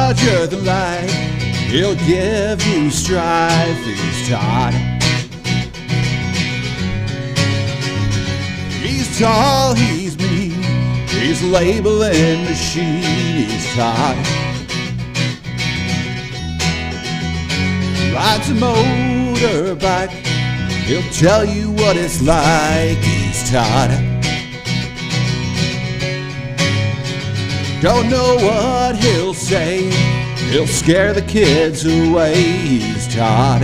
larger than life. He'll give you strife. He's Todd. He's tall, he's mean, he's a labeling machine. He's Todd. Rides a motorbike, he'll tell you what it's like. He's Todd. Don't know what he'll say, he'll scare the kids away. He's Todd.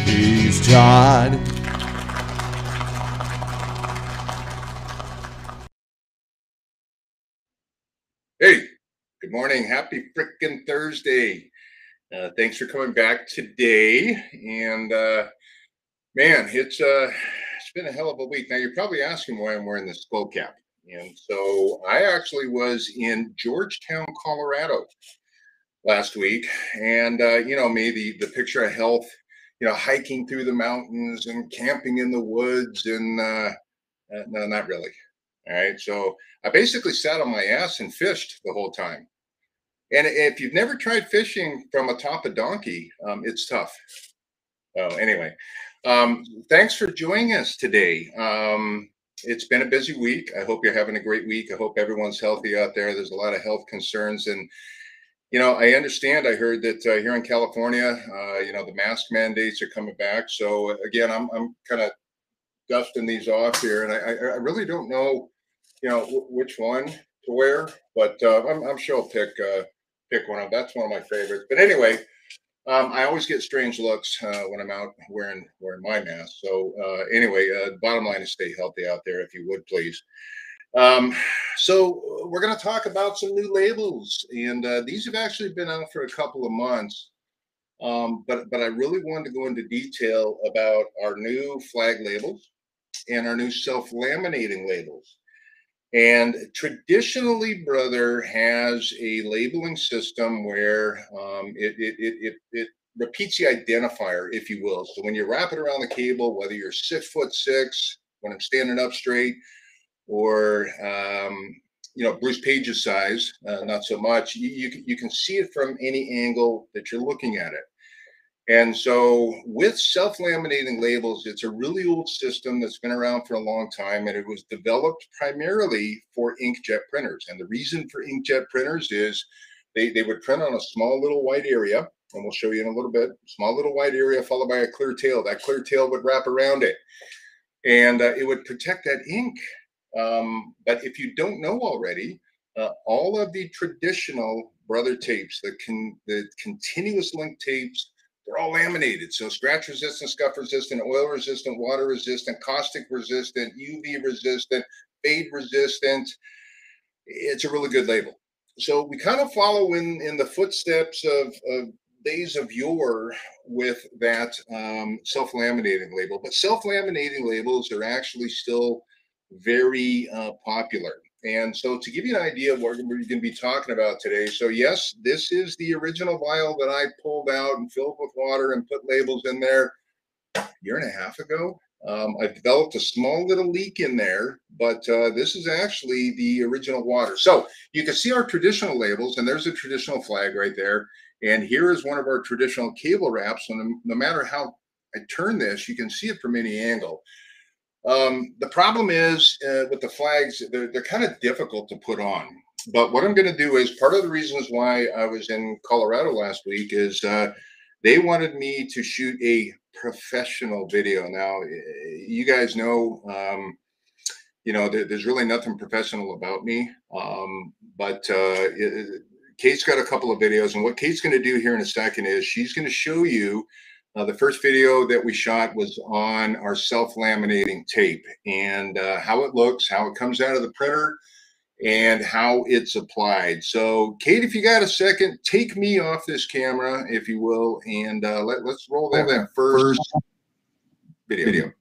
He's Todd. Hey, good morning. Happy frickin' Thursday. Thanks for coming back today. And man, it's been a hell of a week. Now you're probably asking why I'm wearing this skull cap. And so I actually was in Georgetown, Colorado last week. And you know me, the picture of health, you know, hiking through the mountains and camping in the woods, and no, not really. All right. So I basically sat on my ass and fished the whole time. And if you've never tried fishing from atop a donkey, it's tough. Anyway, thanks for joining us today. It's been a busy week. I hope you're having a great week. I hope everyone's healthy out there. There's a lot of health concerns. And, you know, I understand, I heard that here in California, you know, the mask mandates are coming back. So again, I'm kind of dusting these off here. And I really don't know, you know, which one to wear, but I'm sure I'll pick one of them. That's one of my favorites. But anyway, I always get strange looks when I'm out wearing my mask. So anyway, bottom line is stay healthy out there, if you would, please. So we're going to talk about some new labels, and these have actually been out for a couple of months. But I really wanted to go into detail about our new flag labels and our new self-laminating labels. And traditionally, brother, has a labeling system where it repeats the identifier, if you will. So when you wrap it around the cable, whether you're 6'6", when I'm standing up straight, or you know, Bruce Page's size, not so much, you can see it from any angle that you're looking at it. And so with self-laminating labels, it's a really old system that's been around for a long time, and it was developed primarily for inkjet printers. And the reason for inkjet printers is they would print on a small little white area, and we'll show you in a little bit, small little white area followed by a clear tail. That clear tail would wrap around it, and it would protect that ink. But if you don't know already, all of the traditional brother tapes, the continuous link tapes, they're all laminated. So scratch resistant, scuff resistant, oil resistant, water resistant, caustic resistant, UV resistant, fade resistant. It's a really good label. So we kind of follow in the footsteps of days of yore with that self-laminating label. But self-laminating labels are actually still very popular. And so to give you an idea of what we're going to be talking about today, so yes, this is the original vial that I pulled out and filled with water and put labels in there a year and a half ago. I developed a small little leak in there, but this is actually the original water. So you can see our traditional labels, and there's a traditional flag right there. And here is one of our traditional cable wraps. And no matter how I turn this, you can see it from any angle. The problem is with the flags, they're kind of difficult to put on. But what I'm going to do is, part of the reasons why I was in Colorado last week is they wanted me to shoot a professional video. Now, you guys know, you know, there's really nothing professional about me. But Kate's got a couple of videos, and what Kate's going to do here in a second is she's going to show you. The first video that we shot was on our self-laminating tape, and how it looks, how it comes out of the printer, and how it's applied. So, Kate, if you got a second, take me off this camera, if you will, and let's roll that first video.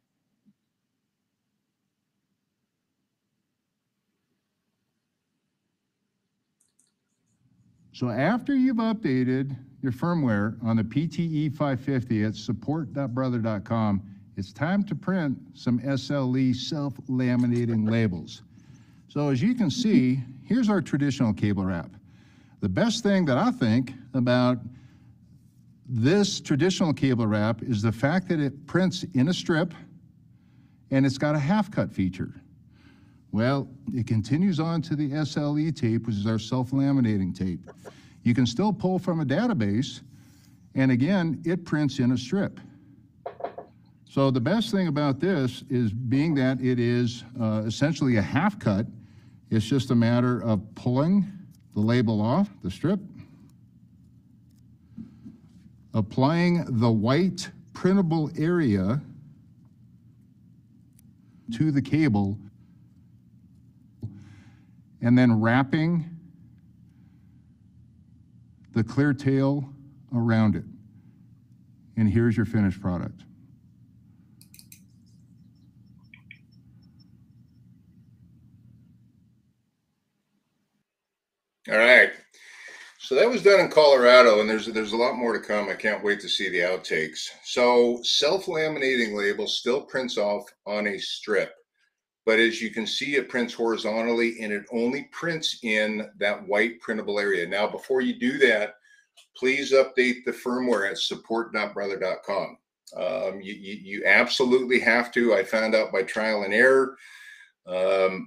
So after you've updated your firmware on the PTE 550 at support.brother.com, it's time to print some SLE self-laminating labels. So as you can see, here's our traditional cable wrap. The best thing that I think about this traditional cable wrap is the fact that it prints in a strip and it's got a half cut feature. Well, it continues on to the Sle tape, which is our self-laminating tape. You can still pull from a database, and again, it prints in a strip. So the best thing about this is being that it is essentially a half cut, it's just a matter of pulling the label off the strip, applying the white printable area to the cable, and then wrapping the clear tail around it. And here's your finished product. All right. So that was done in Colorado, and there's a lot more to come. I can't wait to see the outtakes. So self-laminating labels still prints off on a strip, but as you can see, it prints horizontally, and it only prints in that white printable area. Now, before you do that, please update the firmware at support.brother.com. You absolutely have to. I found out by trial and error.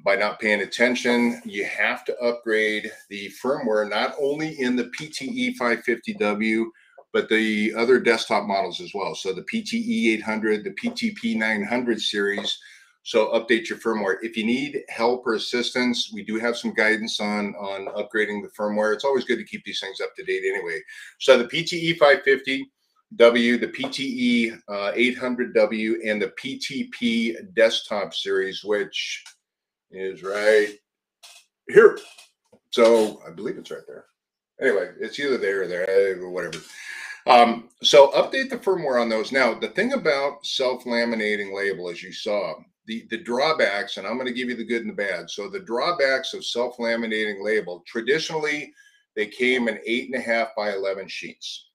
By not paying attention, you have to upgrade the firmware, not only in the PTE 550W, but the other desktop models as well. So the PTE 800, the PTP 900 series. So update your firmware. If you need help or assistance, we do have some guidance on upgrading the firmware. It's always good to keep these things up to date anyway. So the PTE 550W, the PTE 800W, and the PTP desktop series, which is right here. So I believe it's right there. Anyway, it's either there or there, or whatever. So update the firmware on those. Now, the thing about self-laminating label, as you saw, the drawbacks, and I'm going to give you the good and the bad. So the drawbacks of self-laminating label, traditionally, they came in 8.5 by 11 sheets.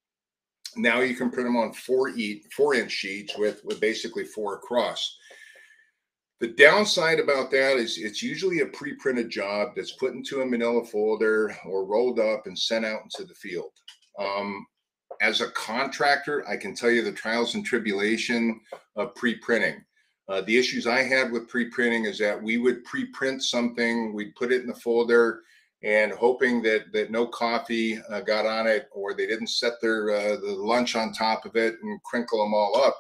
Now you can print them on 4-inch sheets with basically 4 across. The downside about that is it's usually a pre-printed job that's put into a manila folder or rolled up and sent out into the field. As a contractor, I can tell you the trials and tribulation of pre-printing. The issues I had with pre-printing is that we would pre-print something, we'd put it in the folder, and hoping that no coffee got on it, or they didn't set their the lunch on top of it and crinkle them all up.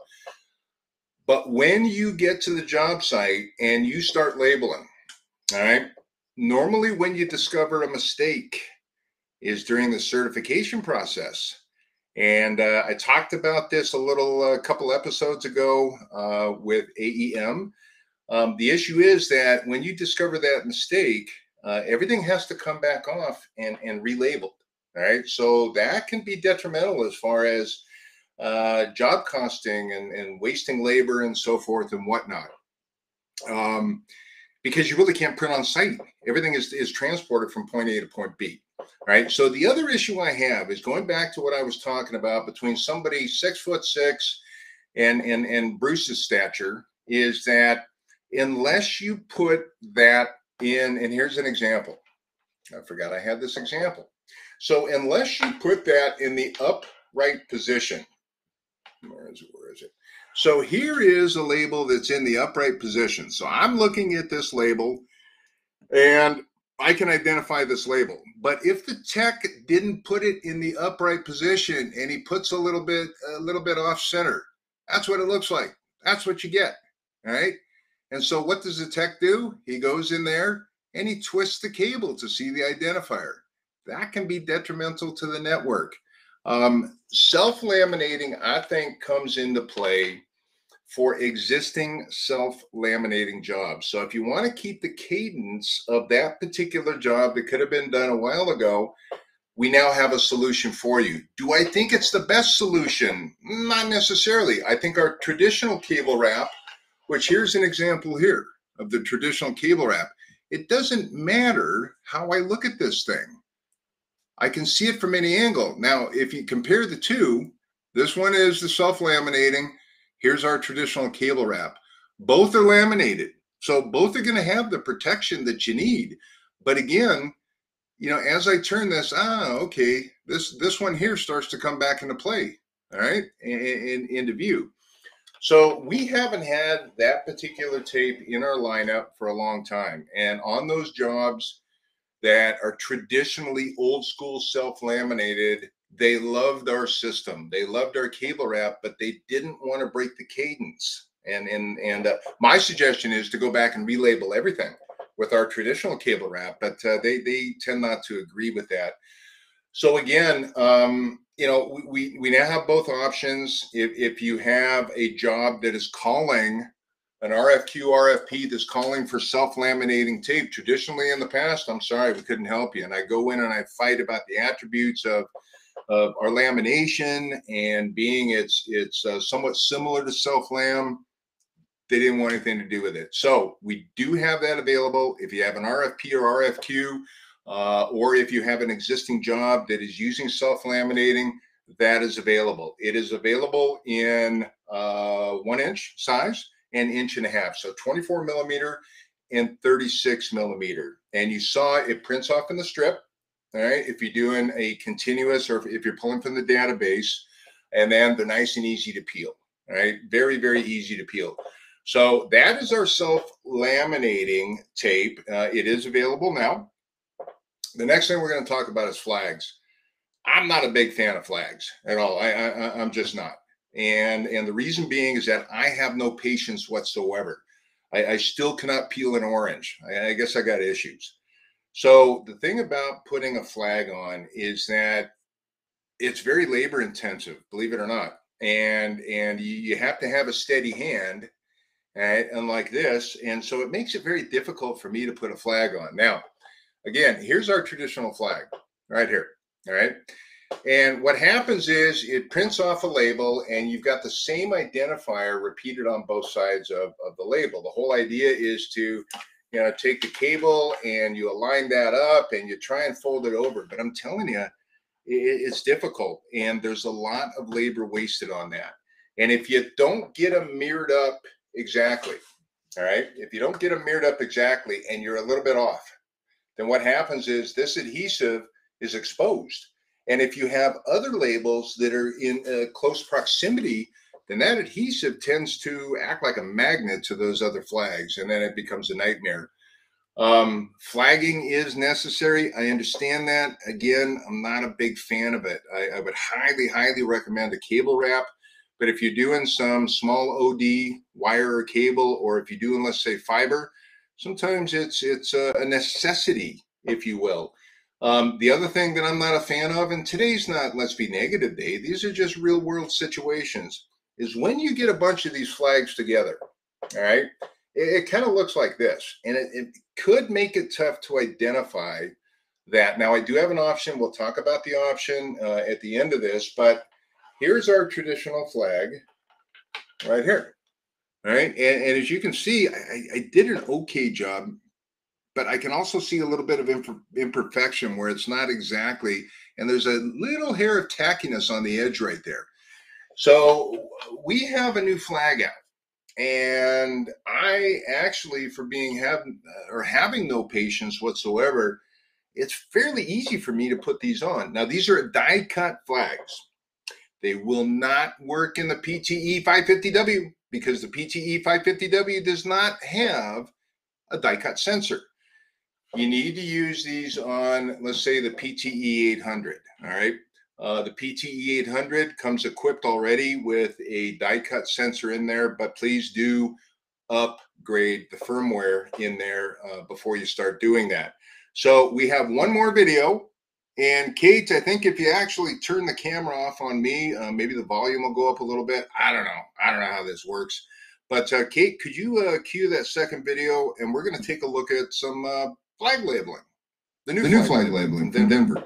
But when you get to the job site and you start labeling, all right, normally when you discover a mistake is during the certification process. And I talked about this a couple episodes ago with AEM. The issue is that when you discover that mistake, everything has to come back off and relabeled. All right, so that can be detrimental as far as job costing and wasting labor and so forth and whatnot, because you really can't print on site. Everything is transported from point A to point B. All right. So the other issue I have is going back to what I was talking about between somebody 6'6" and Bruce's stature, is that unless you put that in, and here's an example. I forgot I had this example. So unless you put that in the upright position, where is it? So here is a label that's in the upright position. So I'm looking at this label and I can identify this label. But if the tech didn't put it in the upright position and he puts a little bit off center, that's what it looks like. That's what you get. All right. And so what does the tech do? He goes in there and he twists the cable to see the identifier. That can be detrimental to the network. Self-laminating, I think, comes into play for existing self-laminating jobs. So if you want to keep the cadence of that particular job that could have been done a while ago, we now have a solution for you. Do I think it's the best solution? Not necessarily. I think our traditional cable wrap, which here's an example here of the traditional cable wrap, it doesn't matter how I look at this thing. I can see it from any angle. Now, if you compare the two, this one is the self-laminating. Here's our traditional cable wrap. Both are laminated. So both are going to have the protection that you need. But again, you know, as I turn this, okay, this one here starts to come back into play, all right, into view. So we haven't had that particular tape in our lineup for a long time. And on those jobs that are traditionally old school self-laminated, they loved our system. They loved our cable wrap, but they didn't want to break the cadence. And my suggestion is to go back and relabel everything with our traditional cable wrap, but they tend not to agree with that. So again, you know, we now have both options. If you have a job that is calling an RFQ, RFP that's calling for self-laminating tape, traditionally in the past, I'm sorry, we couldn't help you. And I go in and I fight about the attributes of our lamination and being it's somewhat similar to self-lam. They didn't want anything to do with it. So we do have that available. If you have an RFP or RFQ, or if you have an existing job that is using self-laminating, that is available. It is available in 1 inch size and 1.5 inches. So 24 millimeter and 36 millimeter. And you saw it prints off in the strip. All right. If you're doing a continuous or if you're pulling from the database, and then they're nice and easy to peel. All right. Very, very easy to peel. So that is our self-laminating tape. It is available now. The next thing we're going to talk about is flags. I'm not a big fan of flags at all. I'm just not. And the reason being is that I have no patience whatsoever. I still cannot peel an orange. I guess I got issues. So the thing about putting a flag on is that it's very labor intensive, believe it or not. And you have to have a steady hand. Right, unlike this, and so it makes it very difficult for me to put a flag on. Now, again, here's our traditional flag right here. All right, and what happens is it prints off a label, and you've got the same identifier repeated on both sides of the label. The whole idea is to, you know, take the cable and you align that up, and you try and fold it over. But I'm telling you, it's difficult, and there's a lot of labor wasted on that. And if you don't get them mirrored up exactly, all right, if you don't get them mirrored up exactly and you're a little bit off, then what happens is this adhesive is exposed. And if you have other labels that are in close proximity, then that adhesive tends to act like a magnet to those other flags, and then it becomes a nightmare. Flagging is necessary. I understand that. Again, I'm not a big fan of it. I would highly, highly recommend a cable wrap. But if you're doing some small OD wire or cable, or if you're doing, let's say, fiber, sometimes it's a necessity, if you will. The other thing that I'm not a fan of, and today's not, let's be negative day, these are just real world situations, is when you get a bunch of these flags together, all right, it kind of looks like this. And it could make it tough to identify that. Now, I do have an option. We'll talk about the option at the end of this, but here's our traditional flag right here. All right. And as you can see, I did an okay job, but I can also see a little bit of imperfection where it's not exactly, and there's a little hair of tackiness on the edge right there. So we have a new flag out. And I actually, for having no patience whatsoever, it's fairly easy for me to put these on. Now, these are die cut flags. They will not work in the PTE 550W because the PTE 550W does not have a die cut sensor. You need to use these on, let's say, the PTE 800. All right. The PTE 800 comes equipped already with a die cut sensor in there, but please do upgrade the firmware in there before you start doing that. So we have one more video. And Kate, I think if you actually turn the camera off on me, maybe the volume will go up a little bit. I don't know. I don't know how this works. But Kate, could you cue that second video? And we're going to take a look at some flag labeling. The new flag labeling from Denver.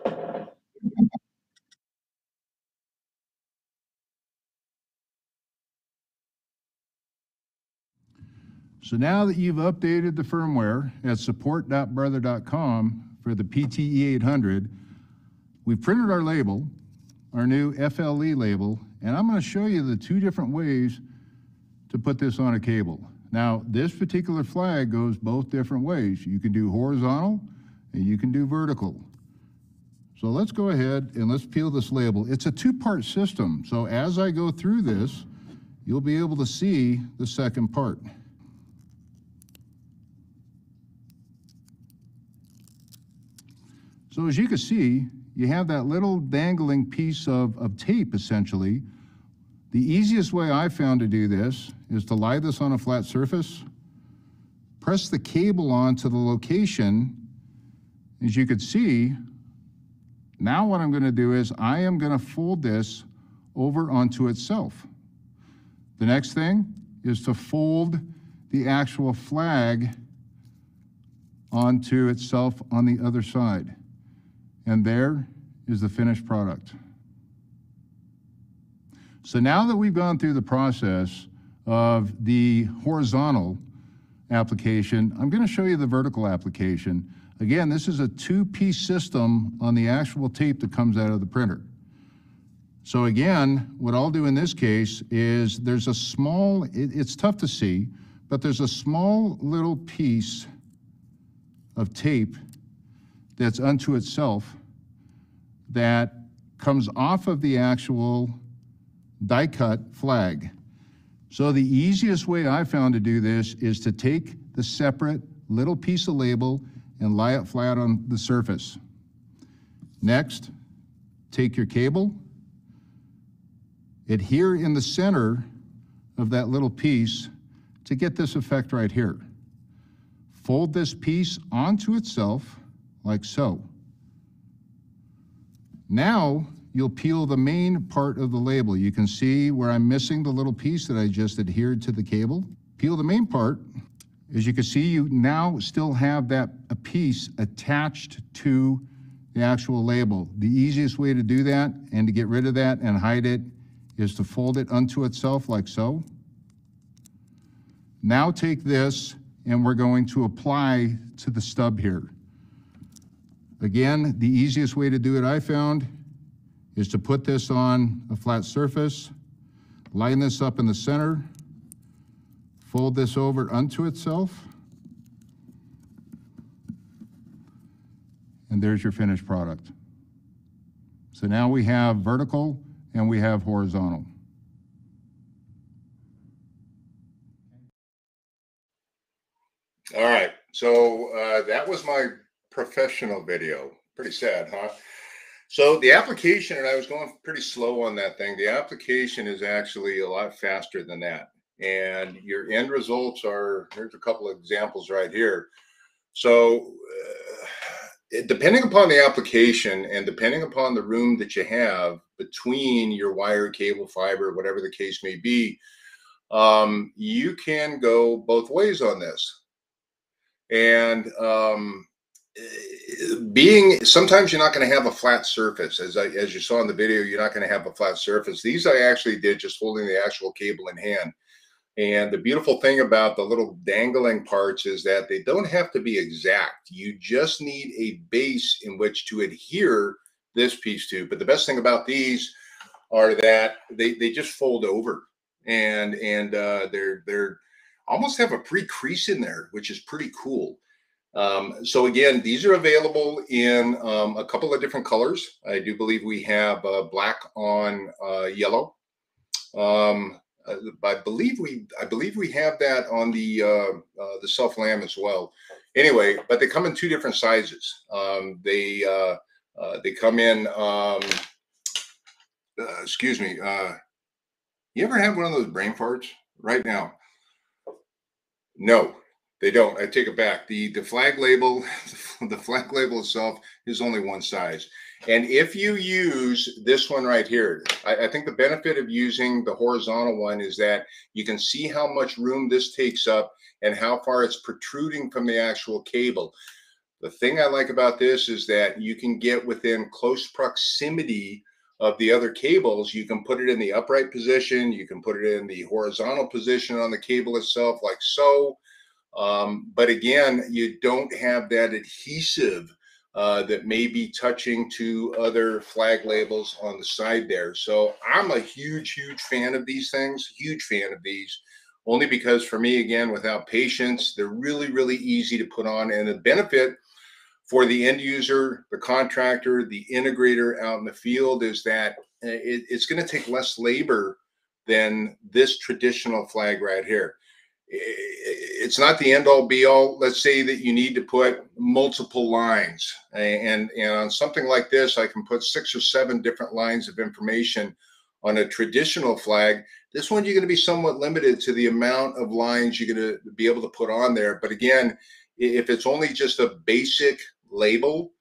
So now that you've updated the firmware at support.brother.com for the PTE 800, we've printed our label, our new FLE label, and I'm going to show you the two different ways to put this on a cable. Now, this particular flag goes both different ways. You can do horizontal and you can do vertical. So let's go ahead and let's peel this label. It's a two-part system. So as I go through this, you'll be able to see the second part. So as you can see, you have that little dangling piece of tape, essentially. The easiest way I found to do this is to lie this on a flat surface, press the cable onto the location. As you can see, now what I'm going to do is I am going to fold this over onto itself. The next thing is to fold the actual flag onto itself on the other side. And there is the finished product. So now that we've gone through the process of the horizontal application, I'm going to show you the vertical application. Again, this is a two-piece system on the actual tape that comes out of the printer. So again, what I'll do in this case is there's a small, it's tough to see, but there's a small little piece of tape that's unto itself that comes off of the actual die cut flag. So the easiest way I found to do this is to take the separate little piece of label and lie it flat on the surface. Next, take your cable, adhere in the center of that little piece to get this effect right here. Fold this piece onto itself like so. Now you'll peel the main part of the label. You can see where I'm missing the little piece that I just adhered to the cable. Peel the main part. As you can see, you now still have a piece attached to the actual label. The easiest way to do that and to get rid of that and hide it is to fold it unto itself like so. Now take this and we're going to apply to the stub here. Again, the easiest way to do it I found is to put this on a flat surface, line this up in the center, fold this over unto itself, and there's your finished product. So now we have vertical and we have horizontal. All right, so that was my professional video. Pretty sad, huh? So the application, and I was going pretty slow on that thing, the application is actually a lot faster than that. And your end results are, here's a couple of examples right here. So depending upon the application and depending upon the room that you have between your wire, cable, fiber, whatever the case may be, you can go both ways on this. And sometimes you're not going to have a flat surface. As you saw in the video, you're not going to have a flat surface. These I actually did just holding the actual cable in hand. And the beautiful thing about the little dangling parts is that they don't have to be exact. You just need a base in which to adhere this piece to. But the best thing about these are that they just fold over, and they're almost have a pre-crease in there, which is pretty cool. So again, these are available in a couple of different colors. I do believe we have black on yellow. I believe we have that on the Self-Lam as well. Anyway, but they come in two different sizes. They come in. Excuse me. You ever have one of those brain farts right now? No, they don't. I take it back. The flag label, the flag label itself is only one size. And if you use this one right here, I think the benefit of using the horizontal one is that you can see how much room this takes up and how far it's protruding from the actual cable. The thing I like about this is that you can get within close proximity of the other cables. You can put it in the upright position. You can put it in the horizontal position on the cable itself, like so. But again, you don't have that adhesive that may be touching to other flag labels on the side there. So I'm a huge fan of these things, huge fan of these. only because for me, again, without patience, they're really, really easy to put on. And the benefit for the end user, the contractor, the integrator out in the field is that it's going to take less labor than this traditional flag right here. It's not the end all be all. Let's say that you need to put multiple lines, and on something like this, I can put 6 or 7 different lines of information. On a traditional flag, this one you're going to be somewhat limited to the amount of lines you're going to be able to put on there. But again, if it's only just a basic label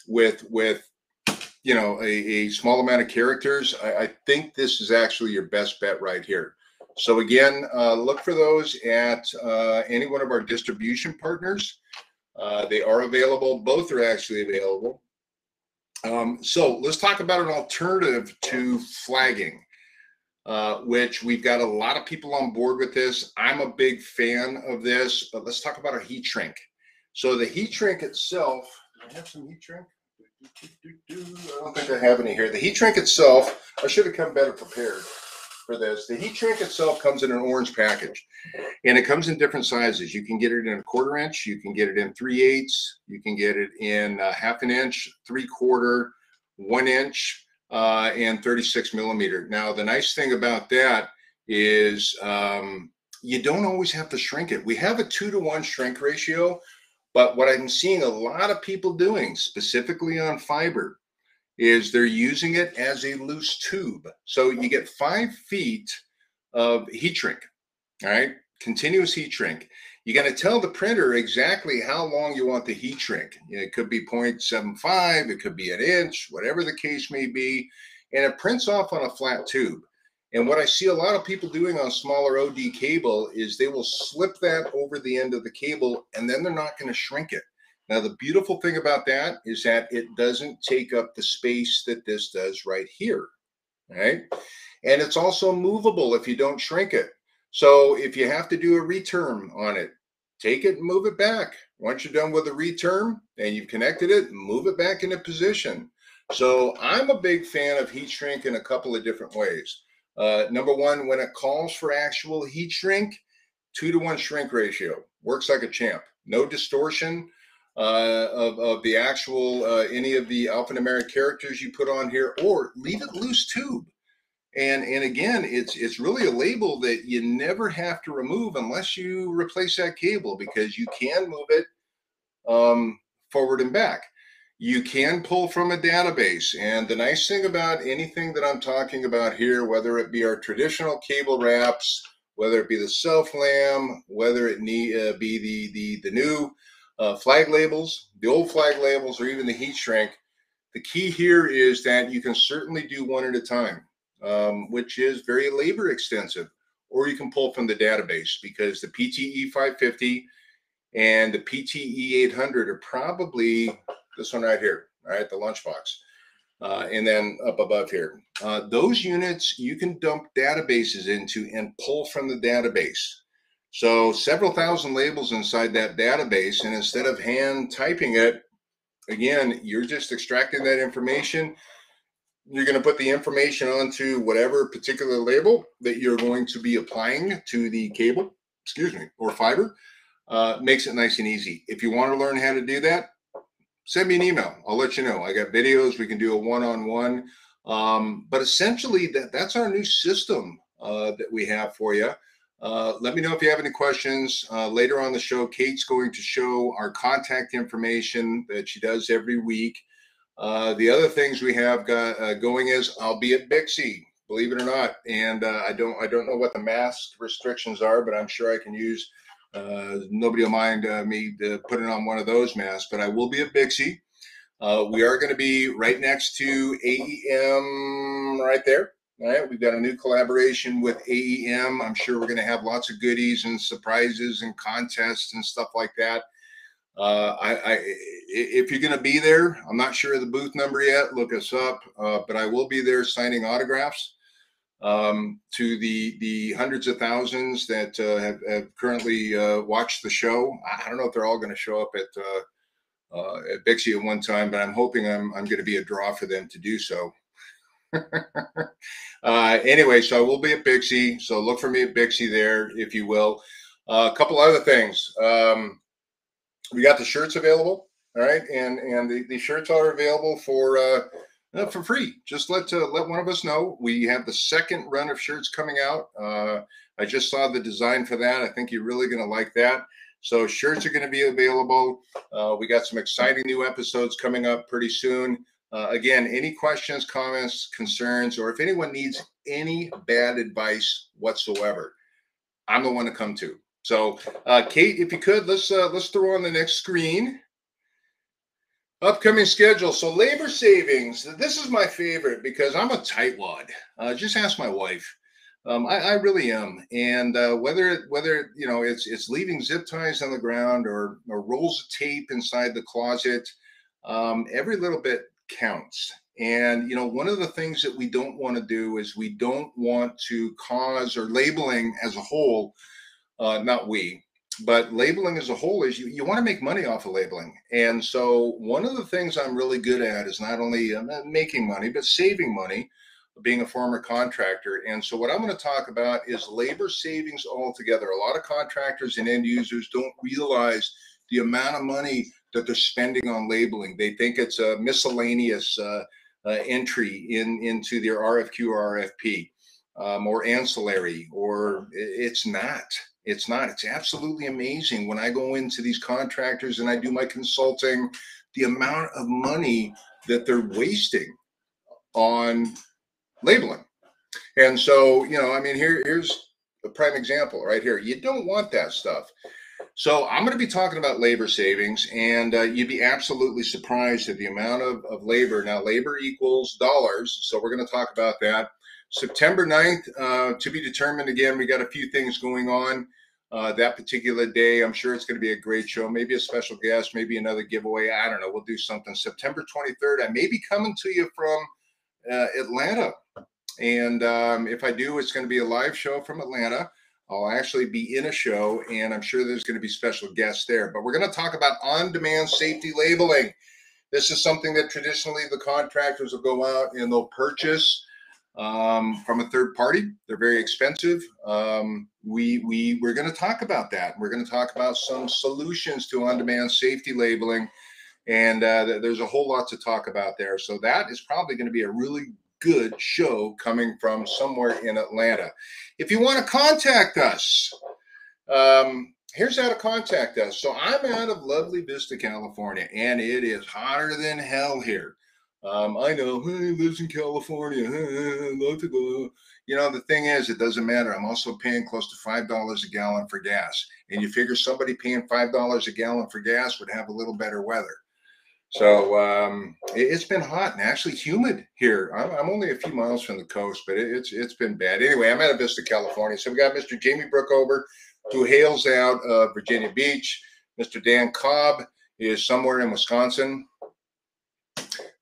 with a small amount of characters, I think this is actually your best bet right here. So again, look for those at any one of our distribution partners. They are available. Both are actually available. So let's talk about an alternative to flagging, which we've got a lot of people on board with this. I'm a big fan of this, but let's talk about our heat shrink. So the heat shrink itself, do I have some heat shrink? I don't think I have any here. The heat shrink itself, I should have come better prepared for this. The heat shrink itself comes in an orange package, and it comes in different sizes. You can get it in a 1/4 inch, you can get it in 3/8, you can get it in 1/2 inch, 3/4, 1 inch, and 36 millimeter. Now, the nice thing about that is you don't always have to shrink it. We have a 2-to-1 shrink ratio, but what I'm seeing a lot of people doing, specifically on fiber, is they're using it as a loose tube. So you get 5 feet of heat shrink, all right? Continuous heat shrink. You got to tell the printer exactly how long you want the heat shrink. It could be 0.75, it could be an inch, whatever the case may be. And it prints off on a flat tube. And what I see a lot of people doing on smaller OD cable is they will slip that over the end of the cable, and then they're not going to shrink it. Now, the beautiful thing about that is that it doesn't take up the space that this does right here, right? And it's also movable if you don't shrink it. So if you have to do a return on it, take it and move it back. Once you're done with the return and you've connected it, move it back into position. So I'm a big fan of heat shrink in a couple of different ways. Number one, when it calls for actual heat shrink, 2-to-1 shrink ratio works like a champ. No distortion of the actual any of the alphanumeric characters you put on here, or leave it loose tube. And again, it's really a label that you never have to remove unless you replace that cable, because you can move it forward and back. You can pull from a database. And the nice thing about anything that I'm talking about here, whether it be our traditional cable wraps, whether it be the self-lam, whether it be the new flag labels, the old flag labels, or even the heat shrink, the key here is that you can certainly do one at a time, which is very labor extensive, or you can pull from the database, because the PTE 550 and the PTE 800 are probably this one right here, all right, the lunchbox, and then up above here. Those units you can dump databases into and pull from the database. So several thousand labels inside that database, and instead of hand typing it, again, you're just extracting that information. You're going to put the information onto whatever particular label that you're going to be applying to the cable, or fiber. Makes it nice and easy. If you want to learn how to do that, send me an email. I'll let you know. I got videos. We can do a one-on-one. But essentially, that's our new system that we have for you. Let me know if you have any questions. Later on the show, Kate's going to show our contact information that she does every week. The other things we have going is I'll be at Bixie, believe it or not. And I don't know what the mask restrictions are, but I'm sure I can use nobody will mind me putting on one of those masks, but I will be at Bixie. We are going to be right next to AEM right there. All right, we've got a new collaboration with AEM. I'm sure we're going to have lots of goodies and surprises and contests and stuff like that. If you're going to be there, I'm not sure of the booth number yet. Look us up, but I will be there signing autographs to the hundreds of thousands that have currently watched the show. I don't know if they're all going to show up at Bixie at one time, but I'm hoping I'm going to be a draw for them to do so. Anyway, so we'll be at Bixie. So look for me at Bixie there, if you will. A couple other things. We got the shirts available. All right, and the shirts are available for free. Just let one of us know. We have the second run of shirts coming out. I just saw the design for that. I think you're really going to like that. So shirts are going to be available. We got some exciting new episodes coming up pretty soon. Again, any questions, comments, concerns, or if anyone needs any bad advice whatsoever, I'm the one to come to. So, Kate, if you could, let's throw on the next screen. Upcoming schedule. So labor savings. This is my favorite because I'm a tightwad. Just ask my wife. I really am. And whether you know it's leaving zip ties on the ground or rolls of tape inside the closet, every little bit counts. And you know, one of the things that we don't want to do is we don't want to cause, or labeling as a whole, not we, but labeling as a whole is you want to make money off of labeling. And so one of the things I'm really good at is not only making money, but saving money, being a former contractor. And so what I'm going to talk about is labor savings altogether. A lot of contractors and end users don't realize the amount of money that they're spending on labeling. They think it's a miscellaneous entry into their RFQ or RFP, or ancillary, or it's not. It's not. It's absolutely amazing when I go into these contractors and I do my consulting, the amount of money that they're wasting on labeling. And so, you know, I mean, here's a prime example right here. You don't want that stuff. So I'm going to be talking about labor savings, and you'd be absolutely surprised at the amount of labor. Now, labor equals dollars, so we're going to talk about that. September 9th, to be determined. Again, we got a few things going on that particular day. I'm sure it's going to be a great show, maybe a special guest, maybe another giveaway. I don't know. We'll do something. September 23rd, I may be coming to you from Atlanta. And if I do, it's going to be a live show from Atlanta. I'll actually be in a show, and I'm sure there's going to be special guests there. But we're going to talk about on-demand safety labeling. This is something that traditionally the contractors will go out and they'll purchase from a third party. They're very expensive. We're going to talk about that. We're going to talk about some solutions to on-demand safety labeling, and there's a whole lot to talk about there. So that is probably going to be a really good show coming from somewhere in Atlanta. If you want to contact us, here's how to contact us. So I'm out of lovely Vista, California, and it is hotter than hell here. I know, he lives in California. Love to go. You know, the thing is, it doesn't matter. I'm also paying close to $5 a gallon for gas. And you figure somebody paying $5 a gallon for gas would have a little better weather. So it's been hot and actually humid here. I'm only a few miles from the coast, but it's been bad. Anyway, I'm out of Vista, California. So we got Mr. Jamie Brookover, who hails out of Virginia Beach. Mr. Dan Cobb is somewhere in Wisconsin.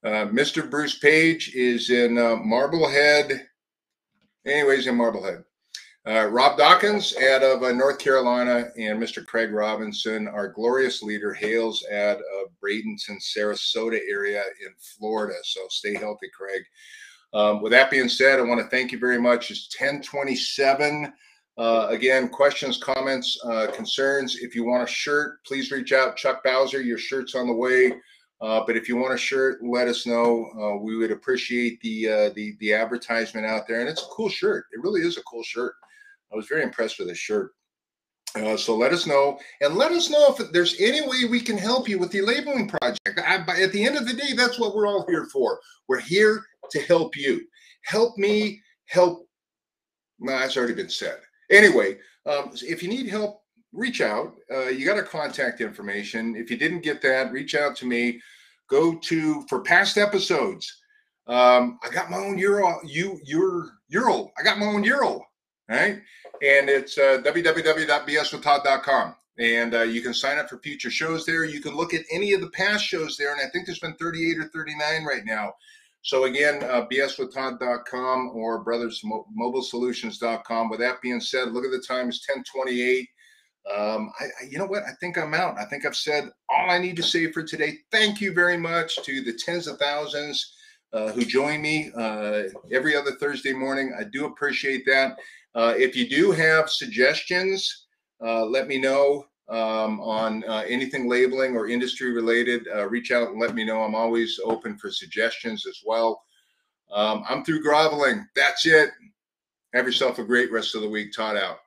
Mr. Bruce Page is in Marblehead. Anyways, in Marblehead. Rob Dawkins out of North Carolina, and Mr. Craig Robinson, our glorious leader, hails out of Bradenton, Sarasota area in Florida. So stay healthy, Craig. With that being said, I want to thank you very much. It's 10:27. Again, questions, comments, concerns. If you want a shirt, please reach out. Chuck Bowser, your shirt's on the way. But if you want a shirt, let us know. We would appreciate the advertisement out there. And it's a cool shirt. It really is a cool shirt. I was very impressed with this shirt. So let us know. And let us know if there's any way we can help you with the labeling project. At the end of the day, that's what we're all here for. We're here to help you. Help me help. Nah, that's already been said. Anyway, if you need help, reach out. You got our contact information. If you didn't get that, reach out to me. Go to, for past episodes, I got my own URL. I got my own URL, right? And it's www.bswithtodd.com. And you can sign up for future shows there. You can look at any of the past shows there. And I think there's been 38 or 39 right now. So again, bswithtodd.com or brothersmobilesolutions.com. With that being said, look at the time. It's 10:28. You know what? I think I'm out. I think I've said all I need to say for today. Thank you very much to the tens of thousands who join me every other Thursday morning. I do appreciate that. If you do have suggestions, let me know on anything labeling or industry related. Reach out and let me know. I'm always open for suggestions as well. I'm through groveling. That's it. Have yourself a great rest of the week. Todd out.